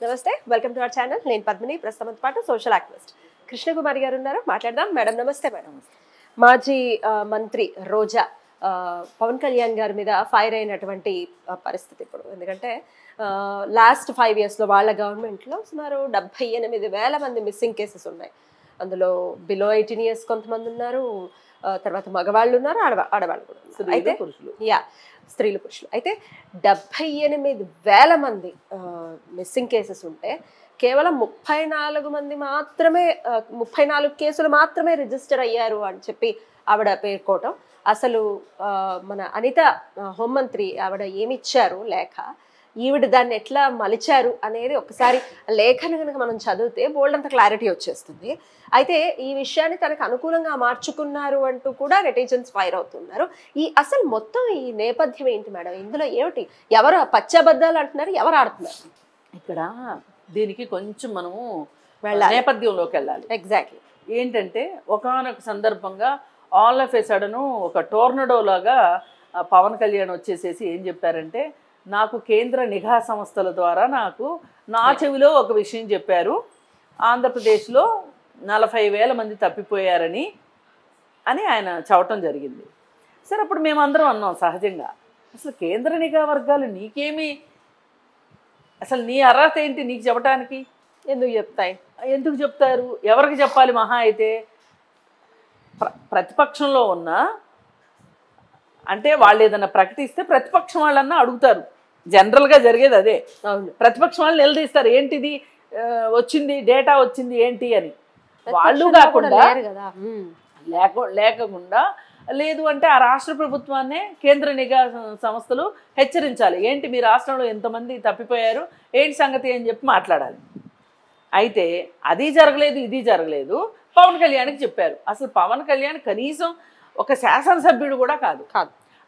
నమస్తే, welcome to our channel. నేను పద్మిని, ప్రస్తుతంతో పాటు సోషల్ యాక్టివిస్ట్ కృష్ణకుమారి గారు ఉన్నారు. మాట్లాడదాం. మేడం నమస్తే. మేడం, మాజీ మంత్రి రోజా పవన్ కళ్యాణ్ గారి మీద ఫైర్ అయినటువంటి పరిస్థితి ఇప్పుడు. ఎందుకంటే లాస్ట్ 5 yearsలో వాళ్ళ గవర్నమెంట్లో సుమారు 78,000 మంది మిస్సింగ్ కేసెస్ ఉన్నాయి. అందులో బిలో 18 years కొంతమంది ఉన్నారు, తర్వాత మగవాళ్ళు ఉన్నారు, ఆడవాళ్ళు కూడా ఉన్నారు. అయితే స్త్రీలు పురుషులు అయితే 78,000 మంది మిస్సింగ్ కేసెస్ ఉంటే కేవలం 34 మంది మాత్రమే 34 కేసులు మాత్రమే రిజిస్టర్ అయ్యారు అని చెప్పి ఆవిడ పేర్కోవటం. అసలు మన అనిత హోంమంత్రి ఆవిడ ఏమిచ్చారు లేఖ, ఈవిడ దాన్ని ఎట్లా మలిచారు అనేది ఒకసారి లేఖను కనుక మనం చదివితే బోల్డ్ అంత క్లారిటీ వచ్చేస్తుంది. అయితే ఈ విషయాన్ని తనకు అనుకూలంగా మార్చుకున్నారు అంటూ కూడా నెటిజన్స్ ఫైర్ అవుతున్నారు. అసలు మొత్తం ఈ నేపథ్యం ఏంటి మేడం? ఇందులో ఏమిటి? ఎవరు పచ్చబద్దాలు అంటున్నారు, ఎవరు ఆడుతున్నారు? ఇక్కడ దీనికి కొంచెం మనము నేపథ్యంలోకి వెళ్ళాలి. ఎగ్జాక్ట్లీ. ఏంటంటే ఒకానొక సందర్భంగా ఆల్ ఆఫ్ ఏ సడన్ ఒక టోర్నడో లాగా పవన్ కళ్యాణ్ వచ్చేసేసి ఏం చెప్పారంటే, నాకు కేంద్ర నిఘా సంస్థల ద్వారా నా చెవిలో ఒక విషయం చెప్పారు, ఆంధ్రప్రదేశ్లో 40,000 మంది తప్పిపోయారని ఆయన చెప్పటం జరిగింది. సరే, అప్పుడు మేమందరం అన్నాం సహజంగా, అసలు కేంద్ర నిఘా వర్గాలు నీకేమి, అసలు నీ అర్హత ఏంటి నీకు చెప్పడానికి? ఎందుకు చెప్తారు? ఎవరికి చెప్పాలి? మహా అయితే ప్రతిపక్షంలో ఉన్న, అంటే వాళ్ళు ఏదైనా ప్రకటిస్తే ప్రతిపక్షం వాళ్ళన్నా అడుగుతారు. జనరల్గా జరిగేది అదే. ప్రతిపక్షం వాళ్ళు నిలదీస్తారు, ఏంటిది వచ్చింది, డేటా వచ్చింది ఏంటి అని. వాళ్ళు కాకుండా లేకుండా లేదు అంటే ఆ రాష్ట్ర ప్రభుత్వాన్నే కేంద్ర నిఘా సంస్థలు హెచ్చరించాలి, ఏంటి మీ రాష్ట్రంలో ఎంతమంది తప్పిపోయారు, ఏంటి సంగతి అని చెప్పి మాట్లాడాలి. అయితే అది జరగలేదు, ఇది జరగలేదు. పవన్ కళ్యాణ్కి చెప్పారు. అసలు పవన్ కళ్యాణ్ కనీసం ఒక శాసనసభ్యుడు కూడా కాదు.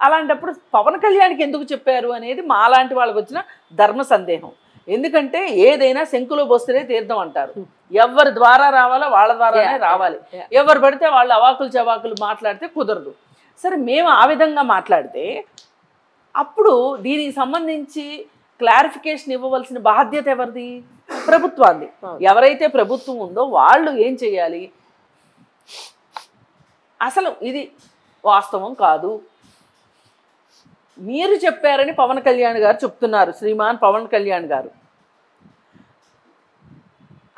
అలాంటప్పుడు పవన్ కళ్యాణ్కి ఎందుకు చెప్పారు అనేది మాలాంటి వాళ్ళకి వచ్చిన ధర్మ సందేహం. ఎందుకంటే ఏదైనా శంకులో బొస్తేనే తీర్థం అంటారు. ఎవరి ద్వారా రావాలో వాళ్ళ ద్వారానే రావాలి. ఎవరు పడితే వాళ్ళు అవాకులు చవాకులు మాట్లాడితే కుదరదు. సరే, మేము ఆ విధంగా మాట్లాడితే అప్పుడు దీనికి సంబంధించి క్లారిఫికేషన్ ఇవ్వవలసిన బాధ్యత ఎవరిది? ప్రభుత్వాన్ని. ఎవరైతే ప్రభుత్వం ఉందో వాళ్ళు ఏం చేయాలి? అసలు ఇది వాస్తవం కాదు, మీరు చెప్పారని పవన్ కళ్యాణ్ గారు చెప్తున్నారు, శ్రీమాన్ పవన్ కళ్యాణ్ గారు.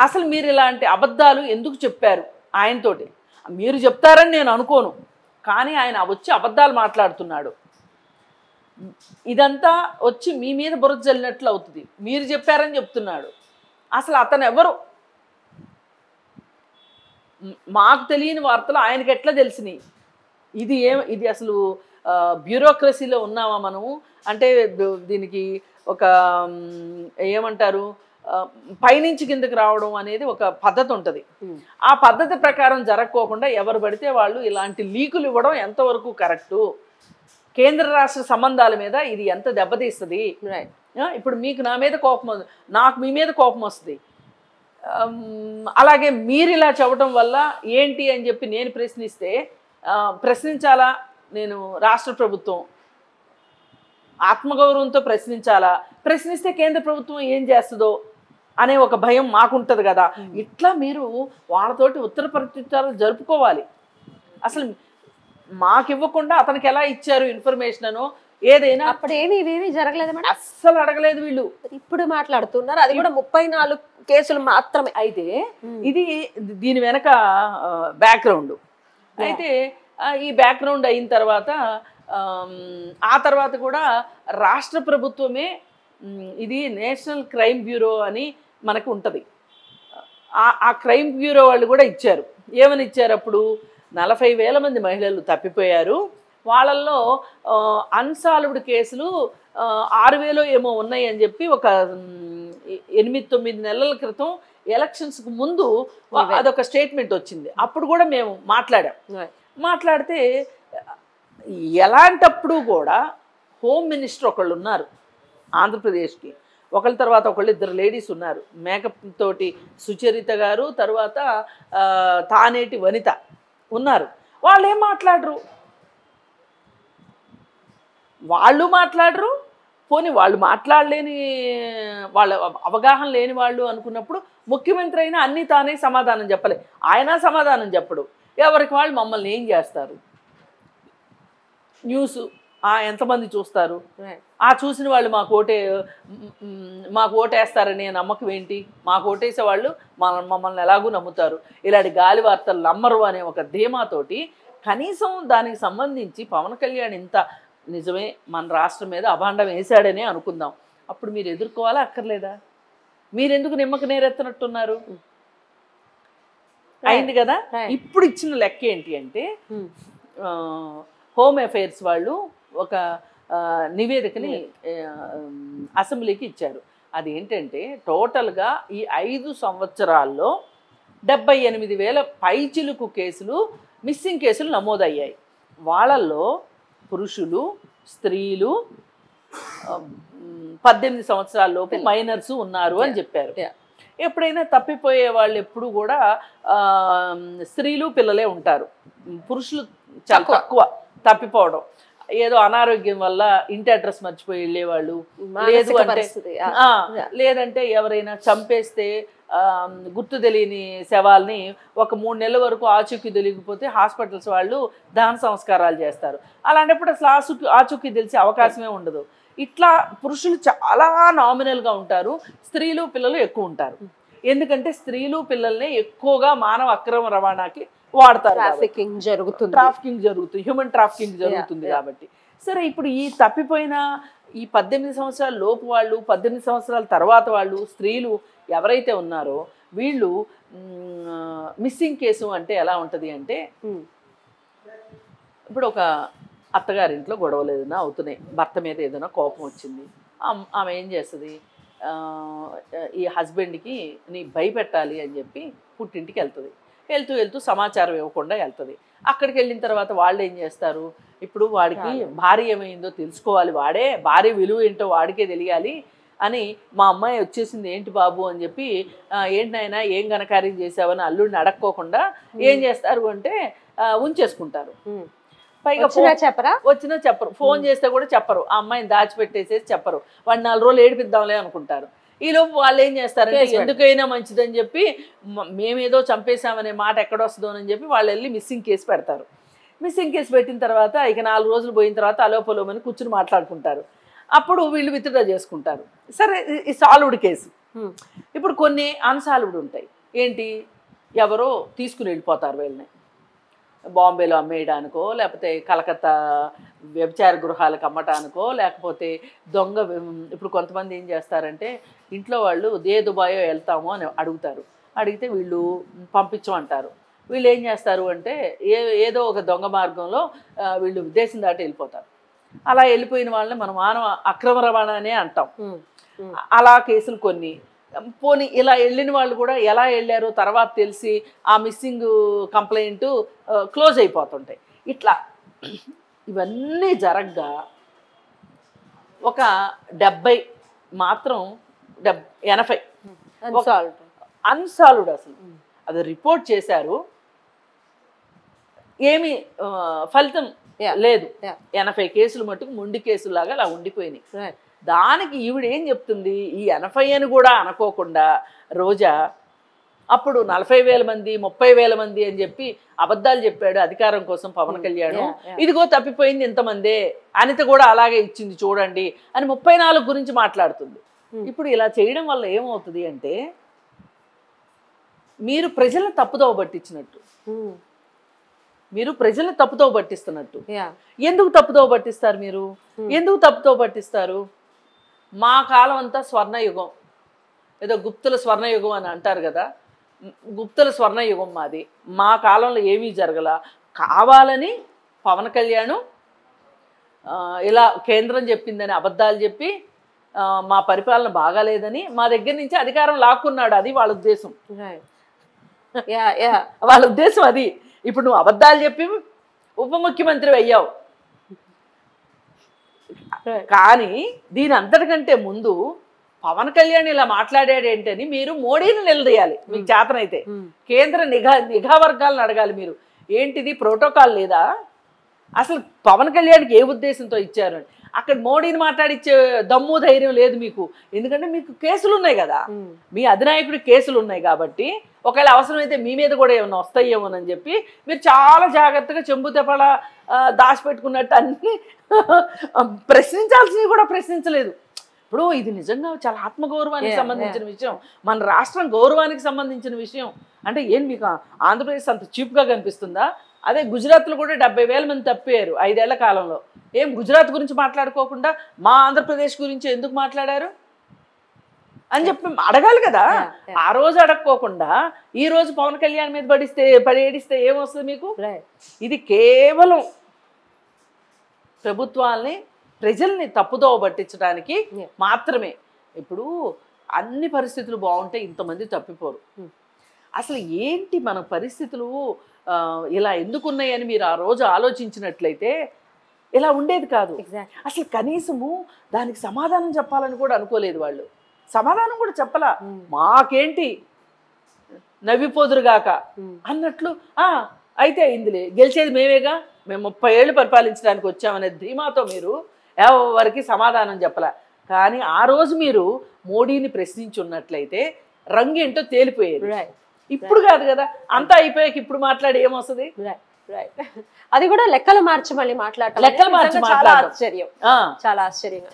అసలు మీరు ఇలాంటి అబద్ధాలు ఎందుకు చెప్పారు ఆయనతోటి? మీరు చెప్తారని నేను అనుకోను, కానీ ఆయన వచ్చి అబద్ధాలు మాట్లాడుతున్నాడు. ఇదంతా వచ్చి మీ మీద బురద జల్లినట్లు అవుతుంది. మీరు చెప్పారని చెప్తున్నాడు. అసలు అతను ఎవరు? మాకు తెలియని వార్తలు ఆయనకి ఎట్లా తెలిసినాయి? ఇది అసలు బ్యూరోక్రసీలో ఉన్నామా మనము? అంటే దీనికి ఒక ఏమంటారు, పైనుంచి కిందకి రావడం అనేది ఒక పద్ధతి ఉంటుంది. ఆ పద్ధతి ప్రకారం జరగకోకుండా ఎవరు పడితే వాళ్ళు ఇలాంటి లీకులు ఇవ్వడం ఎంతవరకు కరెక్టు? కేంద్ర రాష్ట్ర సంబంధాల మీద ఇది ఎంత దెబ్బతీస్తుంది? ఇప్పుడు మీకు నా మీద కోపం, నాకు మీ మీద కోపం వస్తుంది. అలాగే మీరు ఇలా చెప్పడం వల్ల ఏంటి అని చెప్పి నేను ప్రశ్నించాలా? నేను రాష్ట్ర ప్రభుత్వం ఆత్మగౌరవంతో ప్రశ్నిస్తే కేంద్ర ప్రభుత్వం ఏం చేస్తుందో అనే ఒక భయం మాకుంటుంది కదా. ఇట్లా మీరు వాళ్ళతోటి ఉత్తర ప్రత్యుత్తరాలు జరుపుకోవాలి. అసలు మాకు ఇవ్వకుండా అతనికి ఎలా ఇచ్చారు ఇన్ఫర్మేషన్ అనో ఏదైనా? అప్పుడు ఇవేమీ జరగలేదు మేడం, అస్సలు అడగలేదు వీళ్ళు. ఇప్పుడు మాట్లాడుతున్నారు, అది కూడా 34 కేసులు మాత్రమే. అయితే ఇది దీని వెనక బ్యాక్గ్రౌండ్. అయితే ఈ బ్యాక్గ్రౌండ్ అయిన తర్వాత ఆ తర్వాత కూడా రాష్ట్ర ప్రభుత్వమే ఇది నేషనల్ క్రైమ్ బ్యూరో అని మనకు ఉంటుంది. ఆ క్రైమ్ బ్యూరో వాళ్ళు కూడా ఇచ్చారు. ఏమని ఇచ్చారు? అప్పుడు 40,000 మంది మహిళలు తప్పిపోయారు, వాళ్ళల్లో అన్సాల్వ్డ్ కేసులు 6,000 ఏమో ఉన్నాయి అని చెప్పి ఒక 8-9 నెలల క్రితం ఎలక్షన్స్కి ముందు అదొక స్టేట్మెంట్ వచ్చింది. అప్పుడు కూడా మేము మాట్లాడితే ఎలాంటప్పుడు కూడా హోమ్ మినిస్టర్ ఒకళ్ళు ఉన్నారు ఆంధ్రప్రదేశ్కి, ఒకళ్ళ తర్వాత ఒకళ్ళు 2 లేడీస్ ఉన్నారు. మేకప్ తోటి సుచరిత గారు, తర్వాత తానేటి వనిత ఉన్నారు. వాళ్ళు ఏం మాట్లాడరు, పోనీ వాళ్ళు మాట్లాడలేని వాళ్ళ అవగాహన లేని వాళ్ళు అనుకున్నప్పుడు ముఖ్యమంత్రి అయినా అన్నీ తానే సమాధానం చెప్పలే, ఆయన సమాధానం చెప్పడు, ఎవరికి వాళ్ళు మమ్మల్ని ఏం చేస్తారు, న్యూస్ ఎంతమంది చూస్తారు, ఆ చూసిన వాళ్ళు మాకు ఓటేస్తారనే నమ్మకం ఏంటి, మాకు ఓటేసే వాళ్ళు మమ్మల్ని ఎలాగూ నమ్ముతారు, ఇలాంటి గాలి వార్తలు నమ్మరు అనే ఒక ధీమాతోటి కనీసం దానికి సంబంధించి పవన్ కళ్యాణ్ ఇంత నిజమే మన రాష్ట్రం మీద అభాండం వేశాడనే అనుకుందాం, అప్పుడు మీరు ఎదుర్కోవాలా అక్కర్లేదా, మీరెందుకు నిమ్మక నేరెత్తనట్టున్నారు, అయింది కదా. ఇప్పుడు ఇచ్చిన లెక్క ఏంటి అంటే హోమ్ అఫైర్స్ వాళ్ళు ఒక నివేదికని అసెంబ్లీకి ఇచ్చారు. అది ఏంటంటే టోటల్గా ఈ 5 సంవత్సరాల్లో 78,000 పైచిలుకు కేసులు మిస్సింగ్ కేసులు నమోదయ్యాయి. వాళ్ళల్లో పురుషులు, స్త్రీలు, 18 సంవత్సరాల లోపు మైనర్స్ ఉన్నారు అని చెప్పారు. ఎప్పుడైనా తప్పిపోయే వాళ్ళు ఎప్పుడు కూడా స్త్రీలు పిల్లలే ఉంటారు, పురుషులు చాలా తక్కువ తప్పిపోవడం, ఏదో అనారోగ్యం వల్ల ఇంటి అడ్రస్ మర్చిపోయి వెళ్ళేవాళ్ళు, లేదంటే ఎవరైనా చంపేస్తే గుర్తు తెలియని శవాల్ని ఒక 3 నెలల వరకు ఆచూకీ తెలియకపోతే హాస్పిటల్స్ వాళ్ళు దహన సంస్కారాలు చేస్తారు. అలాంటప్పుడు అసలు ఆచూకీ తెలిసే అవకాశమే ఉండదు. ఇట్లా పురుషులు చాలా నామినల్గా ఉంటారు, స్త్రీలు పిల్లలు ఎక్కువ ఉంటారు. ఎందుకంటే స్త్రీలు పిల్లల్ని ఎక్కువగా మానవ అక్రమ రవాణాకి వాడతారు, ట్రాఫికింగ్ జరుగుతుంది, హ్యూమన్ ట్రాఫికింగ్ జరుగుతుంది కాబట్టి. సరే, ఇప్పుడు ఈ తప్పిపోయిన ఈ 18 సంవత్సరాల లోపు వాళ్ళు, 18 సంవత్సరాల తర్వాత వాళ్ళు, స్త్రీలు ఎవరైతే ఉన్నారో వీళ్ళు మిస్సింగ్ కేసు అంటే ఎలా ఉంటుంది అంటే, ఇప్పుడు ఒక అత్తగారింట్లో గొడవలు ఏదైనా అవుతున్నాయి, భర్త మీద ఏదైనా కోపం వచ్చింది, ఆమె ఏం చేస్తుంది, ఈ హస్బెండ్కి నీ భయపెట్టాలి అని చెప్పి పుట్టింటికి వెళ్తుంది. వెళ్తూ సమాచారం ఇవ్వకుండా వెళ్తుంది. అక్కడికి వెళ్ళిన తర్వాత వాళ్ళు ఏం చేస్తారు, ఇప్పుడు వాడికి భార్య ఏమైందో తెలుసుకోవాలి, భార్య విలువ ఏంటో వాడికే తెలియాలి అని మా అమ్మాయి వచ్చేసింది ఏంటి బాబు అని చెప్పి, ఏంటి నాయనా ఏం ఘనకార్యం చేసావని అల్లుడిని అడక్కోకుండా ఏం చేస్తారు అంటే ఉంచేసుకుంటారు. పైగా వచ్చినా చెప్పరు, ఫోన్ చేస్తే కూడా చెప్పరు, ఆ అమ్మాయిని దాచిపెట్టేసేసి చెప్పరు, వాడు 4 రోజులు ఏడిపిద్దాంలే అనుకుంటారు. ఈలోపు వాళ్ళు ఏం చేస్తారంటే ఎందుకైనా మంచిదని చెప్పి మేమేదో చంపేశామనే మాట ఎక్కడొస్తుందోనని చెప్పి వాళ్ళు వెళ్ళి మిస్సింగ్ కేసు పెడతారు. మిస్సింగ్ కేసు పెట్టిన తర్వాత ఇక 4 రోజులు పోయిన తర్వాత అలోపలోమని కూర్చుని మాట్లాడుకుంటారు. అప్పుడు వీళ్ళు విత్డ్రా చేసుకుంటారు. సరే, ఈ సాల్వ్డ్ కేసు. ఇప్పుడు కొన్ని అన్సాల్వ్డ్ ఉంటాయి. ఏంటి, ఎవరో తీసుకుని వెళ్ళిపోతారు వీళ్ళని, బాంబేలో అమ్మేయడానికో, లేకపోతే కలకత్తా వ్యభిచార గృహాలకు అమ్మటానికో, లేకపోతే దొంగ. ఇప్పుడు కొంతమంది ఏం చేస్తారంటే ఇంట్లో వాళ్ళు దుబాయో వెళ్తాము అని అడుగుతారు, అడిగితే వీళ్ళు పంపించమంటారు. వీళ్ళు ఏం చేస్తారు అంటే ఏదో ఒక దొంగ మార్గంలో వీళ్ళు దేశం దాటి వెళ్ళిపోతారు. అలా వెళ్ళిపోయిన వాళ్ళని మనం మానవ అక్రమ రవాణానే అంటాం. అలా కేసులు కొన్ని. పోనీ ఇలా వెళ్ళిన వాళ్ళు కూడా ఎలా వెళ్ళారో తర్వాత తెలిసి ఆ మిస్సింగ్ కంప్లైంట్ క్లోజ్ అయిపోతుంటాయి. ఇట్లా ఇవన్నీ జరగ్గా ఒక 70 మాత్రం 80 అన్సాల్వ్డ్. అసలు అది రిపోర్ట్ చేశారు, ఏమి ఫలితం లేదు. 80 కేసులు మటుకు మొండి కేసులాగా అలా ఉండిపోయినాయి. దానికి ఈవిడ ఏం చెప్తుంది, ఈ 80 అని కూడా అనుకోకుండా రోజా అప్పుడు 40,000 మంది 30,000 మంది అని చెప్పి అబద్ధాలు చెప్పాడు అధికారం కోసం పవన్ కళ్యాణ్. ఇదిగో తప్పిపోయింది ఇంతమందే, అనిత కూడా అలాగే ఇచ్చింది చూడండి అని 34 గురించి మాట్లాడుతుంది. ఇప్పుడు ఇలా చేయడం వల్ల ఏమవుతుంది అంటే మీరు ప్రజలను తప్పుదోవ పట్టించినట్టు, మీరు ప్రజలను తప్పుదోవ పట్టిస్తున్నట్టు. ఎందుకు తప్పుదోవ పట్టిస్తారు మీరు? ఎందుకు తప్పుదోవ పట్టిస్తారు? మా కాలం అంతా స్వర్ణయుగం, ఏదో గుప్తుల స్వర్ణయుగం అని అంటారు కదా, గుప్తుల స్వర్ణయుగం మాది, మా కాలంలో ఏమీ జరగల, కావాలని పవన్ కళ్యాణ్ ఇలా కేంద్రం చెప్పిందని అబద్ధాలు చెప్పి మా పరిపాలన బాగాలేదని మా దగ్గర నుంచి అధికారం లాక్కున్నాడు. అది వాళ్ళ ఉద్దేశం. వాళ్ళ ఉద్దేశం అది. ఇప్పుడు నువ్వు అబద్ధాలు చెప్పి ఉప ముఖ్యమంత్రి అయ్యావు, కానీ దీని అంతటికంటే ముందు పవన్ కళ్యాణ్ ఇలా మాట్లాడాడు ఏంటని మీరు మోడీని నిలదీయాలి. మీకు చేతనైతే కేంద్ర నిఘా వర్గాలను అడగాలి. మీరు ఏంటిది ప్రోటోకాల్ లేదా? అసలు పవన్ కళ్యాణ్కి ఏ ఉద్దేశంతో ఇచ్చారు అని. అక్కడ మోడీని మాట్లాడిచ్చే దమ్ము ధైర్యం లేదు మీకు. ఎందుకంటే మీకు కేసులు ఉన్నాయి కదా, మీ అధినాయకుడి కేసులు ఉన్నాయి కాబట్టి ఒకవేళ అవసరమైతే మీ మీద కూడా ఏమన్నా వస్తాయేమోనని చెప్పి మీరు చాలా జాగ్రత్తగా చెంబు తెపల దాచిపెట్టుకున్నట్టు అన్ని ప్రశ్నించాల్సినవి కూడా ప్రశ్నించలేదు. ఇప్పుడు ఇది నిజంగా చాలా ఆత్మగౌరవానికి సంబంధించిన విషయం, మన రాష్ట్రం గౌరవానికి సంబంధించిన విషయం. అంటే ఏం మీకు ఆంధ్రప్రదేశ్ అంత చీప్గా కనిపిస్తుందా? అదే గుజరాత్లో కూడా 70,000 మంది తప్పిపోయారు 5 ఏళ్ల కాలంలో. ఏం గుజరాత్ గురించి మాట్లాడుకోకుండా మా ఆంధ్రప్రదేశ్ గురించి ఎందుకు మాట్లాడారు అని చెప్పి అడగాలి కదా. ఆ రోజు అడగకోకుండా ఈ రోజు పవన్ కళ్యాణ్ మీద పడేడిస్తే ఏమొస్తుంది మీకు? ఇది కేవలం ప్రభుత్వాల్ని ప్రజల్ని తప్పుదోవ పట్టించడానికి మాత్రమే. ఇప్పుడు అన్ని పరిస్థితులు బాగుంటే ఇంతమంది తప్పిపోరు. అసలు ఏంటి మన పరిస్థితులు ఇలా ఎందుకున్నాయని మీరు ఆ రోజు ఆలోచించినట్లయితే ఇలా ఉండేది కాదు. అసలు కనీసము దానికి సమాధానం చెప్పాలని కూడా అనుకోలేదు వాళ్ళు. సమాధానం కూడా చెప్పలా. మాకేంటి నవ్విపోదురుగాక అన్నట్లు అయితే అయిందిలే, గెలిచేది మేమేగా, మేము 30 ఏళ్ళు పరిపాలించడానికి వచ్చామనే ధీమాతో మీరు ఎవరికి సమాధానం చెప్పలా. కానీ ఆ రోజు మీరు మోడీని ప్రశ్నించి ఉన్నట్లయితే రంగేంటో తేలిపోయేది. ఇప్పుడు కాదు కదా, అంతా అయిపోయాక ఇప్పుడు మాట్లాడి ఏమొస్తుంది? అది కూడా లెక్కలు మార్చి మళ్ళీ మాట్లాడటం, లెక్కలు మార్చి చాలా ఆశ్చర్యం, చాలా ఆశ్చర్యం.